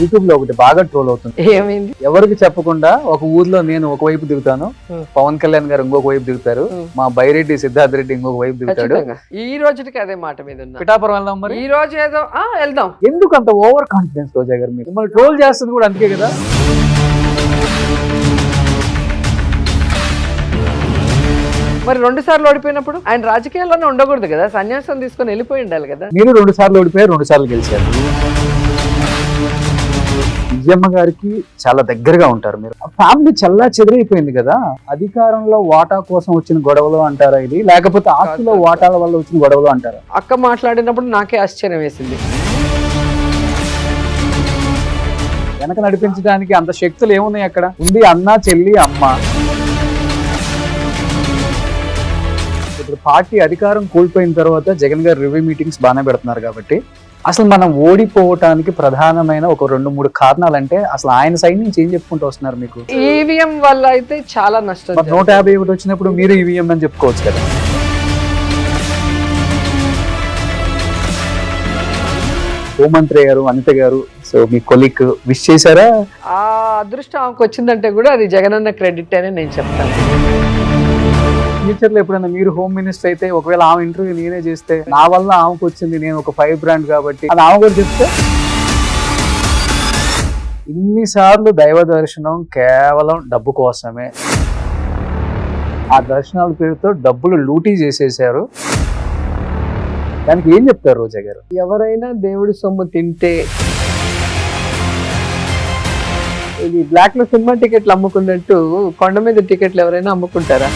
YouTube లో ఒకటి బాగా ట్రోల్ అవుతుంది. ఏమైంది? ఎవరికి చెప్పకుండా ఒక ఊర్లో నేను ఒకవైపు దిగుతాను, పవన్ కళ్యాణ్ గారు ఇంకొక వైపు దిగుతారు, మా బైరెడ్డి సిద్ధార్థ్ రెడ్డి ఇంకొక వైపు దిగుతాడు. ఖచ్చితంగా. ఈ రోజుకి అదే మాట మీద ఉన్నా. పిఠాపురం వెళ్దాం మరి. ఈ రోజు ఏదో వెళ్దాం. ఎందుకు అంత ఓవర్ కాన్ఫిడెన్స్ రోజా గారు? మీరు మిమ్మల్ని ట్రోల్ చేస్తుంది కూడా అందుకే కదా. మరి 2 సార్లు ఓడిపోయినప్పుడు ఆయన రాజకీయాల్లోనే ఉండకూడదు కదా, సన్యాసం తీసుకొని వెళ్ళిపోయి ఉండాలి కదా. మీరు 2 సార్లు ఓడిపోయారు, 2 సార్లు గెలిచారు. విజయమ్మ గారికి చాలా దగ్గరగా ఉంటారు మీరు. ఫ్యామిలీ చల్లా చెదిరైపోయింది కదా. అధికారంలో వాటా కోసం వచ్చిన గొడవలు అంటారా ఇది, లేకపోతే ఆస్తిలో వాటాల వల్ల వచ్చిన గొడవలు అంటారా? అక్క మాట్లాడినప్పుడు నాకే ఆశ్చర్యం వేసింది. వెనక నడిపించడానికి అంత శక్తులు ఏమున్నాయి అక్కడ? ఉంది అన్న, చెల్లి, అమ్మ. ఇప్పుడు పార్టీ అధికారం కోల్పోయిన తర్వాత జగన్ గారు రివ్యూ మీటింగ్స్ బాగానే పెడుతున్నారు కాబట్టి అసలు మనం ఓడిపోవటానికి ప్రధానమైన ఒక 2-3 కారణాలు అంటే అసలు ఆయన సైడ్ నుంచి ఏం చెప్పుకుంటూ వస్తున్నారు మీకు? ఈవీఎం వల్ల అయితే చాలా నష్టం. 151 వచ్చినప్పుడు మీరు ఈవీఎం అని చెప్పుకోవచ్చు కదా. హోంమంత్రి గారు, అనిత గారు, సో మీ కొలీగ్ విష్ చేశారా? ఆ అదృష్టం ఆమెకు వచ్చిందంటే కూడా అది జగనన్న క్రెడిట్ అని నేను చెప్తాను. ఫ్యూచర్ లో ఎప్పుడైనా మీరు హోమ్ మినిస్టర్ అయితే, ఒకవేళ ఆమె ఇంటర్వ్యూ నేనే చేస్తే, నా వల్ల ఆమెకు వచ్చింది, నేను ఒక 5 బ్రాండ్ కాబట్టి అది ఆమె కూడా చెప్తే, ఇన్నిసార్లు దైవ దర్శనం కేవలం డబ్బు కోసమే, ఆ దర్శనాల పేరుతో డబ్బులు లూటీ చేసేసారు. దానికి ఏం చెప్తారు రోజా గారు? ఎవరైనా దేవుడి సొమ్ము తింటే, ఇది బ్లాక్ లో సినిమా టికెట్లు అమ్ముకున్నట్టు కొండ మీద టికెట్లు ఎవరైనా అమ్ముకుంటారా?